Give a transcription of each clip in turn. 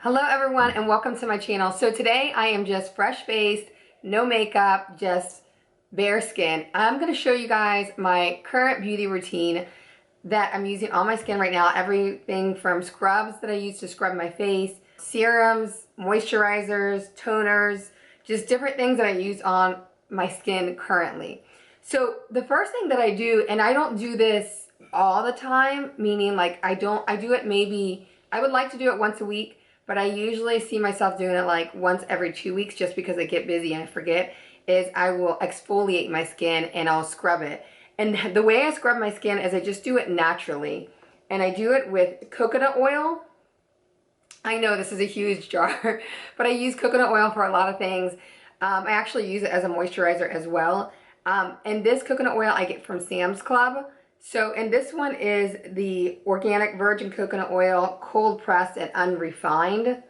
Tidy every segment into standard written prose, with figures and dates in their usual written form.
Hello everyone and welcome to my channel. So today I am just fresh faced, no makeup, just bare skin. I'm going to show you guys my current beauty routine that I'm using on my skin right now. Everything from scrubs that I use to scrub my face, serums, moisturizers, toners, just different things that I use on my skin currently. So the first thing that I do, and I don't do this all the time, meaning like I do it maybe, I would like to do it once a week, but I usually see myself doing it like once every 2 weeks just because I get busy and I forget, is I will exfoliate my skin and I'll scrub it. And the way I scrub my skin is I just do it naturally. And I do it with coconut oil. I know this is a huge jar, but I use coconut oil for a lot of things. I actually use it as a moisturizer as well. And this coconut oil I get from Sam's Club. So, and this one is the organic virgin coconut oil, cold pressed and unrefined.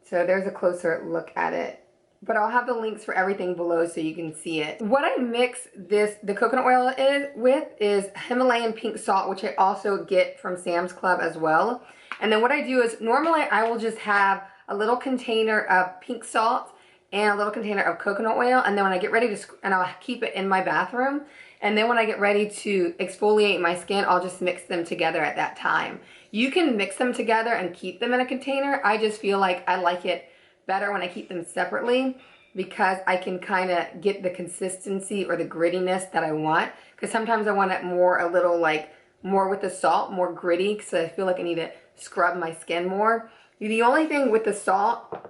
So there's a closer look at it. But I'll have the links for everything below so you can see it. What I mix the coconut oil with is Himalayan pink salt, which I also get from Sam's Club as well. And then what I do is normally I will just have a little container of pink salt and a little container of coconut oil, and then when I get ready to, and I'll keep it in my bathroom, and then when I get ready to exfoliate my skin, I'll just mix them together at that time. You can mix them together and keep them in a container. I just feel like I like it better when I keep them separately because I can kind of get the consistency or the grittiness that I want, because sometimes I want it more, a little like more with the salt, more gritty, because I feel like I need to scrub my skin more. The only thing with the salt,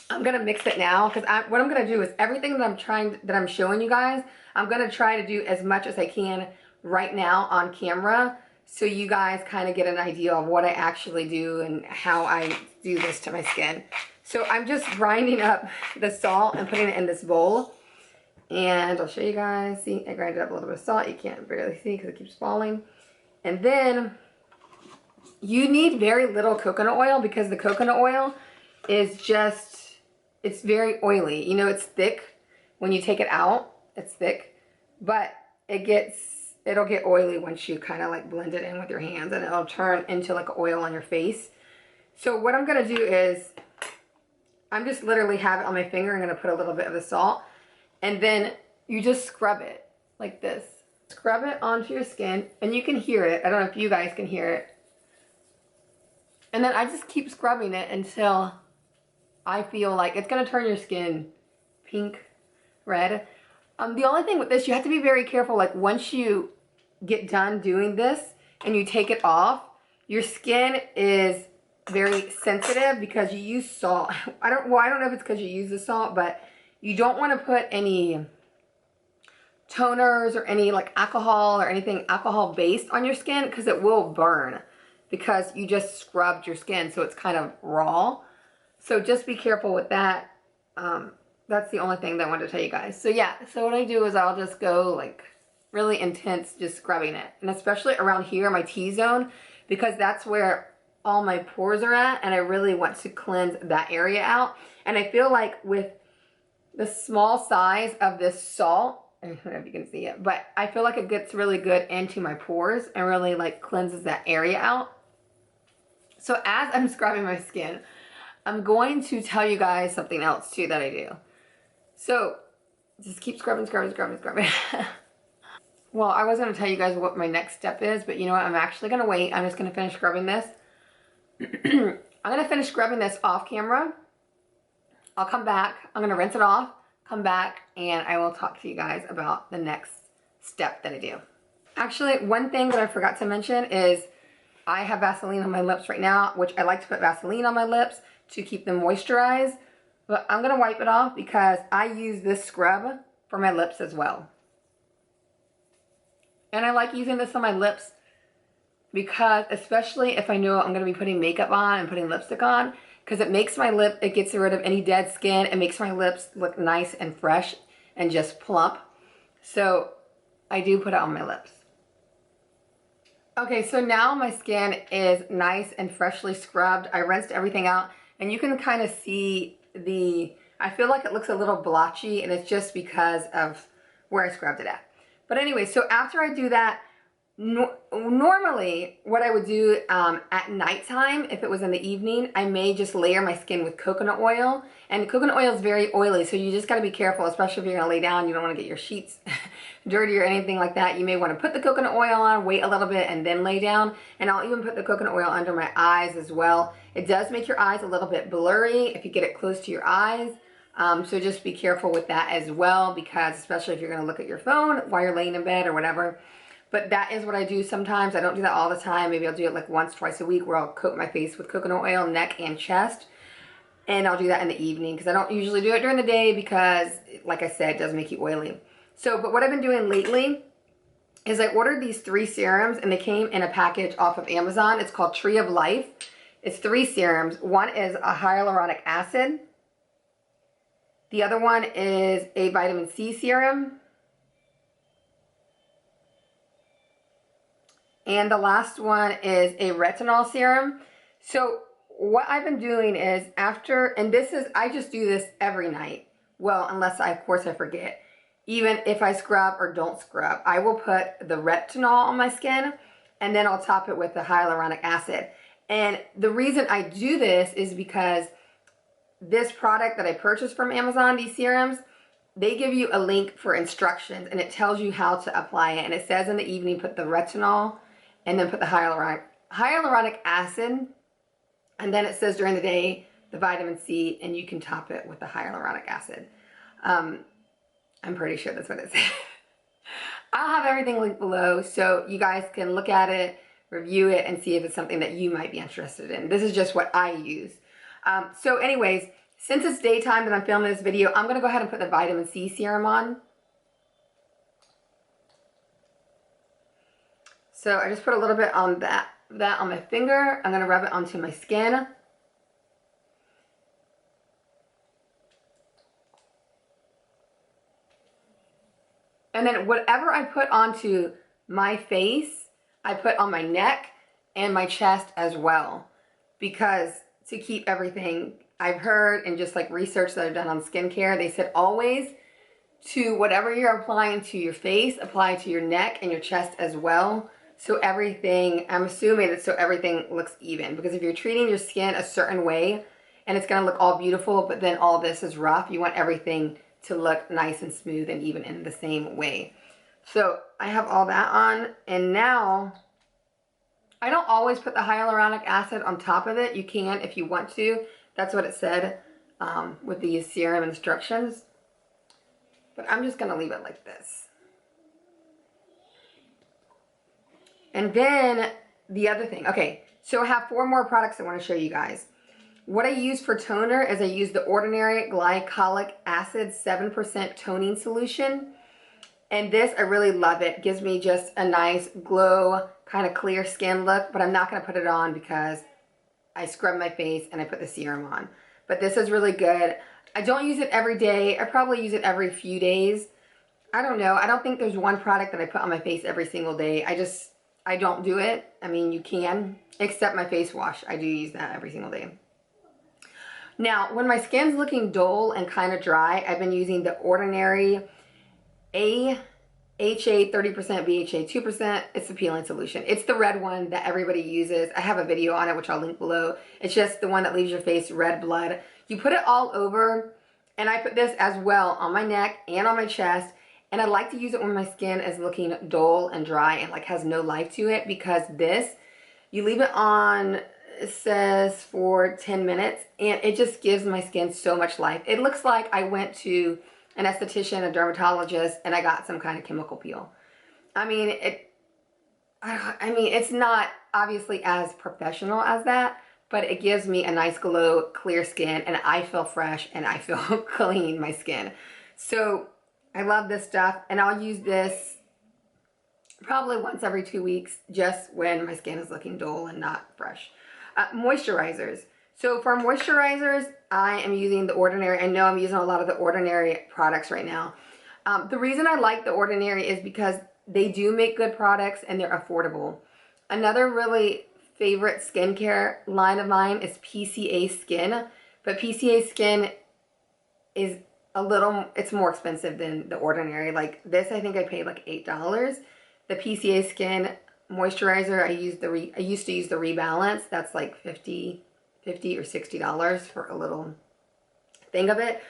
I'm gonna mix it now, because what I'm gonna do is everything that I'm showing you guys, I'm gonna try to do as much as I can right now on camera, so you guys kind of get an idea of what I actually do and how I do this to my skin. So I'm just grinding up the salt and putting it in this bowl, and I'll show you guys. See, I grinded up a little bit of salt. You can't barely see because it keeps falling. And then you need very little coconut oil, because the coconut oil is just, it's very oily. You know, it's thick. When you take it out, it's thick, but it'll get oily once you kind of like blend it in with your hands, and it'll turn into like oil on your face. So what I'm gonna do is, I'm just literally have it on my finger. I'm gonna put a little bit of the salt, and then you just scrub it like this. Scrub it onto your skin, and you can hear it. I don't know if you guys can hear it. And then I just keep scrubbing it until I feel like it's gonna turn your skin pink, red. The only thing with this, you have to be very careful. Like once you get done doing this and you take it off, your skin is very sensitive because you use salt. I don't know if it's because you use the salt, but you don't want to put any toners or any like alcohol or anything alcohol based on your skin, because it will burn, because you just scrubbed your skin, so it's kind of raw. So just be careful with that. That's the only thing that I wanted to tell you guys. So yeah, so what I do is I'll just go like really intense, just scrubbing it. And especially around here, my T-zone, because that's where all my pores are at, and I really want to cleanse that area out. And I feel like with the small size of this salt, I don't know if you can see it, but I feel like it gets really good into my pores and really like cleanses that area out. So as I'm scrubbing my skin, I'm going to tell you guys something else too that I do. So just keep scrubbing, scrubbing, scrubbing, scrubbing. Well, I was going to tell you guys what my next step is, but you know what? I'm actually going to wait. I'm just going to finish scrubbing this. I'm going to finish scrubbing this off camera. I'll come back. I'm going to rinse it off, come back, and I will talk to you guys about the next step that I do. Actually, one thing that I forgot to mention is I have Vaseline on my lips right now, which I like to put Vaseline on my lips to keep them moisturized. But I'm going to wipe it off because I use this scrub for my lips as well. And I like using this on my lips because, especially if I know I'm going to be putting makeup on and putting lipstick on, because it makes my lip, it gets rid of any dead skin. It makes my lips look nice and fresh and just plump. So I do put it on my lips. Okay, so now my skin is nice and freshly scrubbed. I rinsed everything out, and you can kind of see I feel like it looks a little blotchy, and it's just because of where I scrubbed it at. But anyway, so after I do that, Normally, what I would do at nighttime, if it was in the evening, I may just layer my skin with coconut oil. And coconut oil is very oily, so you just got to be careful, especially if you're going to lay down. You don't want to get your sheets dirty or anything like that. You may want to put the coconut oil on, wait a little bit, and then lay down. And I'll even put the coconut oil under my eyes as well. It does make your eyes a little bit blurry if you get it close to your eyes. So just be careful with that as well, because especially if you're going to look at your phone while you're laying in bed or whatever. But that is what I do sometimes. I don't do that all the time. Maybe I'll do it like once, twice a week, where I'll coat my face with coconut oil, neck and chest. And I'll do that in the evening, because I don't usually do it during the day because, like I said, it does make you oily. So, but what I've been doing lately is I ordered these 3 serums, and they came in a package off of Amazon. It's called Tree of Life. It's 3 serums. One is a hyaluronic acid. The other one is a vitamin C serum. And the last one is a retinol serum. So what I've been doing is after, and this is, I just do this every night. Well, unless of course I forget. Even if I scrub or don't scrub, I will put the retinol on my skin, and then I'll top it with the hyaluronic acid. And the reason I do this is because this product that I purchased from Amazon, these serums, they give you a link for instructions, and it tells you how to apply it. And it says in the evening, put the retinol, and then put the hyaluronic acid, and then it says during the day the vitamin C, and you can top it with the hyaluronic acid. I'm pretty sure that's what it says. I'll have everything linked below so you guys can look at it, review it, and see if it's something that you might be interested in. This is just what I use. So anyways, since it's daytime that I'm filming this video, I'm going to go ahead and put the vitamin C serum on. So I just put a little bit on that on my finger. I'm going to rub it onto my skin. And then whatever I put onto my face, I put on my neck and my chest as well. Because to keep everything, I've heard, and just like research that I've done on skincare, they said always to whatever you're applying to your face, apply to your neck and your chest as well. So everything, I'm assuming that so everything looks even. Because if you're treating your skin a certain way and it's going to look all beautiful, but then all this is rough, you want everything to look nice and smooth and even in the same way. So I have all that on, and now I don't always put the hyaluronic acid on top of it. You can if you want to. That's what it said with these serum instructions. But I'm just going to leave it like this. And then the other thing, okay, so I have 4 more products I want to show you guys. What I use for toner is I use the Ordinary Glycolic Acid 7% toning solution. And this, I really love it. It gives me just a nice glow, kind of clear skin look, but I'm not going to put it on because I scrub my face and I put the serum on. But this is really good. I don't use it every day. I probably use it every few days. I don't know. I don't think there's one product that I put on my face every single day. I don't do it. I mean, you can, except my face wash. I do use that every single day. Now, when my skin's looking dull and kind of dry, I've been using the Ordinary AHA 30% BHA 2%. It's a peeling solution. It's the red one that everybody uses. I have a video on it, which I'll link below. It's just the one that leaves your face red blood. You put it all over, and I put this as well on my neck and on my chest. And I like to use it when my skin is looking dull and dry and like has no life to it, because this, you leave it on, it says for 10 minutes, and it just gives my skin so much life. It looks like I went to an esthetician, a dermatologist, and I got some kind of chemical peel. I mean, it's not obviously as professional as that, but it gives me a nice glow, clear skin, and I feel fresh and I feel clean, my skin. So I love this stuff, and I'll use this probably once every 2 weeks, just when my skin is looking dull and not fresh. Moisturizers. So for moisturizers, I am using the Ordinary. I know I'm using a lot of the Ordinary products right now. The reason I like the Ordinary is because they do make good products and they're affordable. Another really favorite skincare line of mine is PCA Skin, but PCA Skin is it's more expensive than the Ordinary. Like this, I think I paid like $8. The PCA Skin moisturizer, I used to use the Rebalance. That's like $50 or $60 for a little thing of it.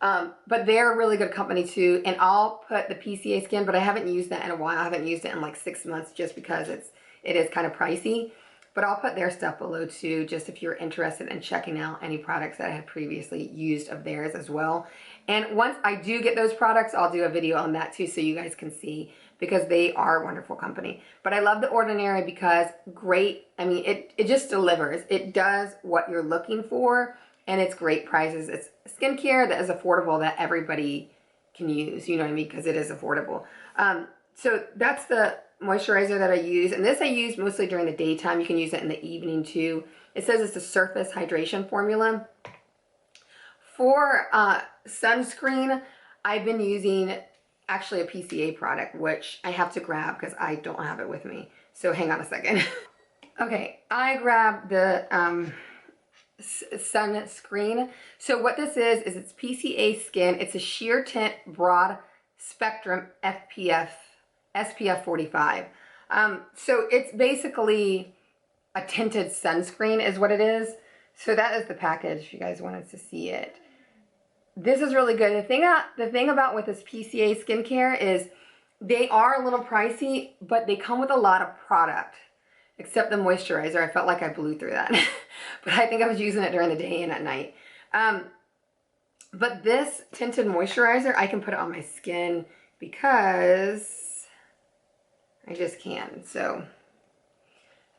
But they're a really good company too. And I'll put the PCA Skin, but I haven't used that in a while. I haven't used it in like 6 months just because it is kind of pricey. But I'll put their stuff below too, just if you're interested in checking out any products that I had previously used of theirs as well. And once I do get those products, I'll do a video on that too so you guys can see, because they are a wonderful company. But I love The Ordinary because great, I mean, it just delivers. It does what you're looking for, and it's great prices. It's skincare that is affordable that everybody can use, you know what I mean, because it is affordable. So that's the moisturizer that I use, and this I use mostly during the daytime. You can use it in the evening too. It says it's a surface hydration formula. For sunscreen, I've been using actually a PCA product, which I have to grab because I don't have it with me. So hang on a second. Okay, I grabbed the sunscreen. So what this is it's PCA Skin. It's a sheer tint broad spectrum SPF 45. So it's basically a tinted sunscreen is what it is. So that is the package if you guys wanted to see it. This is really good. The thing about with this PCA skincare is they are a little pricey, but they come with a lot of product. Except the moisturizer. I felt like I blew through that. But I think I was using it during the day and at night. But this tinted moisturizer, I can put it on my skin because I just can. So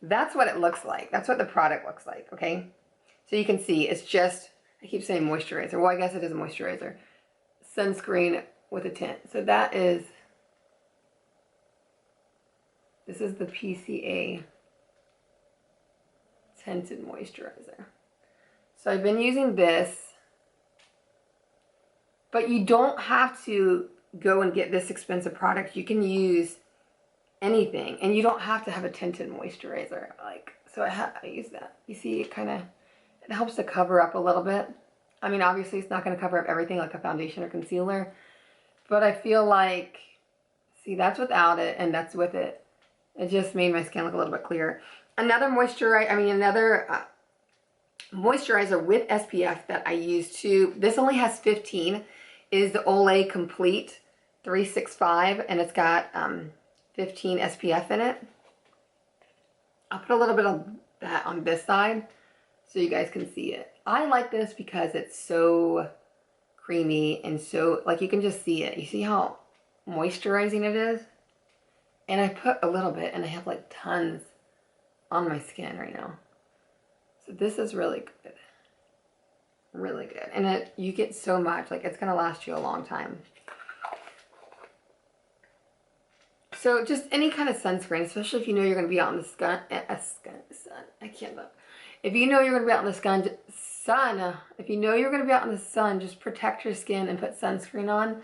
that's what it looks like. That's what the product looks like, okay? So you can see it's just, I keep saying moisturizer. Well, I guess it is a moisturizer. Sunscreen with a tint. So that is, this is the PCA Tinted Moisturizer. So I've been using this, but you don't have to go and get this expensive product. You can use anything, and you don't have to have a tinted moisturizer. Like, so I use that. You see, it kind of, it helps to cover up a little bit. I mean, obviously it's not going to cover up everything like a foundation or concealer, but I feel like, see, that's without it and that's with it. It just made my skin look a little bit clearer. Another moisturizer with SPF that I use too, this only has 15, is the Olay Complete 365, and it's got 15 SPF in it. I'll put a little bit of that on this side so you guys can see it. I like this because it's so creamy and so, like, you can just see it. You see how moisturizing it is? And I put a little bit, and I have like tons on my skin right now. So this is really good. Really good. And you get so much, like, it's going to last you a long time. So just any kind of sunscreen, especially if you know you're going to be out in the sun. I can't look. If you know you're going to be out in the if you know you're going to be out in the sun, just protect your skin and put sunscreen on.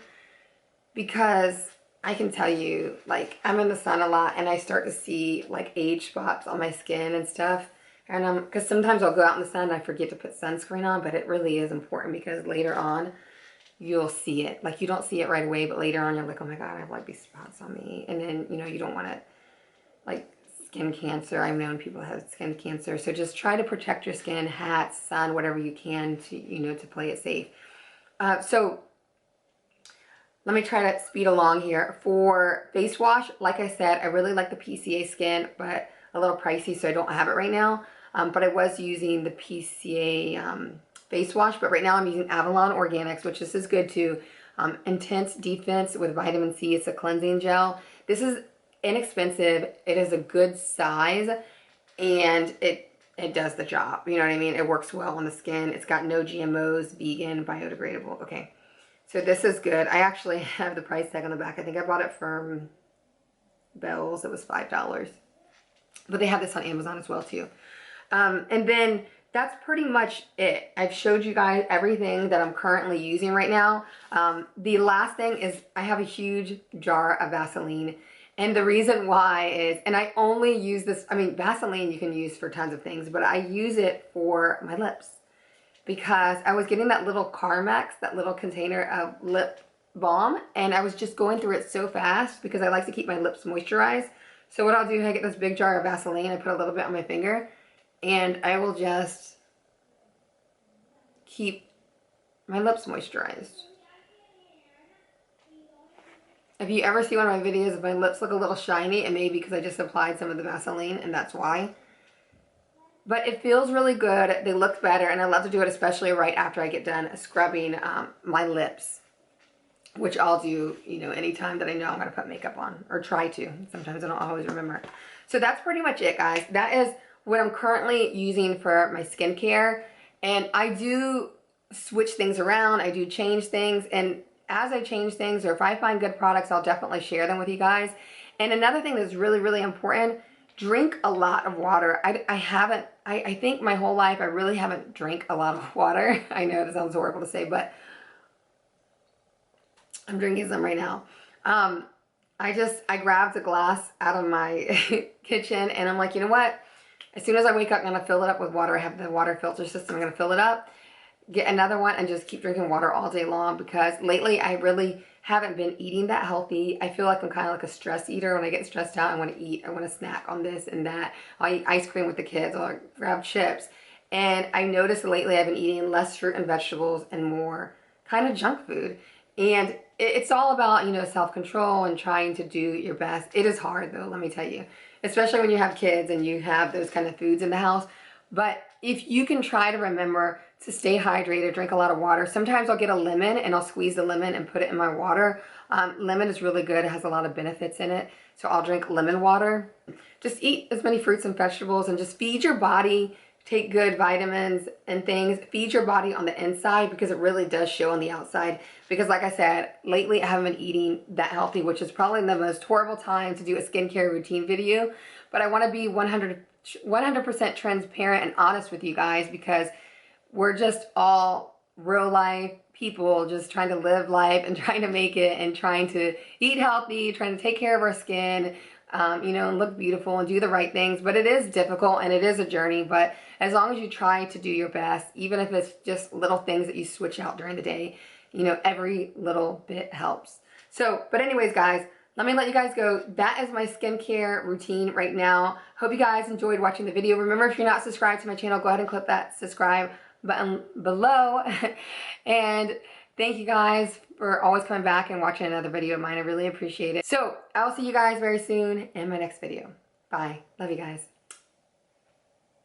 Because I can tell you, like, I'm in the sun a lot and I start to see like age spots on my skin and stuff. And because sometimes I'll go out in the sun and I forget to put sunscreen on, but it really is important because later on you'll see it. Like, you don't see it right away, but later on you're like, oh my God, I have like these spots on me. And then, you know, you don't want to, like, skin cancer. I've known people that have skin cancer. So just try to protect your skin, hats, sun, whatever you can to, you know, to play it safe. So let me try to speed along here. For face wash, like I said, I really like the PCA Skin, but a little pricey, so I don't have it right now. But I was using the PCA face wash, but right now I'm using Avalon Organics, which this is good too. Intense Defense with vitamin C. It's a cleansing gel. This is inexpensive. It is a good size, and it does the job. You know what I mean? It works well on the skin. It's got no GMOs, vegan, biodegradable. Okay. So this is good. I actually have the price tag on the back. I think I bought it from Bell's. It was $5. But they have this on Amazon as well too. And then that's pretty much it. I've showed you guys everything that I'm currently using right now. The last thing is I have a huge jar of Vaseline. And the reason why is, and I only use this, I mean, Vaseline you can use for tons of things, but I use it for my lips. Because I was getting that little Carmex, that little container of lip balm, and I was just going through it so fast because I like to keep my lips moisturized. So what I'll do, I get this big jar of Vaseline, I put a little bit on my finger, and I will just keep my lips moisturized. If you ever see one of my videos, if my lips look a little shiny, it may be because I just applied some of the Vaseline, and that's why. But it feels really good. They look better, and I love to do it especially right after I get done scrubbing my lips, which I'll do, you know, anytime that I know I'm going to put makeup on, or try to. Sometimes I don't always remember. So that's pretty much it, guys. That is what I'm currently using for my skincare, and I do switch things around. I do change things, and as I change things, or if I find good products, I'll definitely share them with you guys. And another thing that's really, really important, drink a lot of water. I think my whole life I really haven't drank a lot of water. I know it sounds horrible to say, but I'm drinking some right now. I grabbed a glass out of my kitchen, and I'm like, you know what? As soon as I wake up, I'm gonna fill it up with water. I have the water filter system. I'm gonna fill it up, get another one, and just keep drinking water all day long, because lately I really haven't been eating that healthy. I feel like I'm kind of like a stress eater. When I get stressed out, I want to eat. I want to snack on this and that. I'll eat ice cream with the kids. I'll grab chips. And I noticed lately I've been eating less fruit and vegetables and more kind of junk food. And it's all about, you know, self-control and trying to do your best. It is hard though, let me tell you, especially when you have kids and you have those kind of foods in the house. But if you can try to remember to stay hydrated, drink a lot of water. Sometimes I'll get a lemon and I'll squeeze the lemon and put it in my water. Lemon is really good. It has a lot of benefits in it. So I'll drink lemon water. Just eat as many fruits and vegetables, and just feed your body. Take good vitamins and things. Feed your body on the inside, because it really does show on the outside. Because like I said, lately I haven't been eating that healthy, which is probably the most horrible time to do a skincare routine video. But I want to be 100% transparent and honest with you guys, because we're just all real life people just trying to live life and trying to make it and trying to eat healthy, trying to take care of our skin, you know, and look beautiful and do the right things. But it is difficult and it is a journey. But as long as you try to do your best, even if it's just little things that you switch out during the day, you know, every little bit helps. So, but anyways, guys, let me let you guys go. That is my skincare routine right now. Hope you guys enjoyed watching the video. Remember, if you're not subscribed to my channel, go ahead and click that subscribe button below. And thank you guys for always coming back and watching another video of mine. I really appreciate it. So I'll see you guys very soon in my next video. Bye. Love you guys.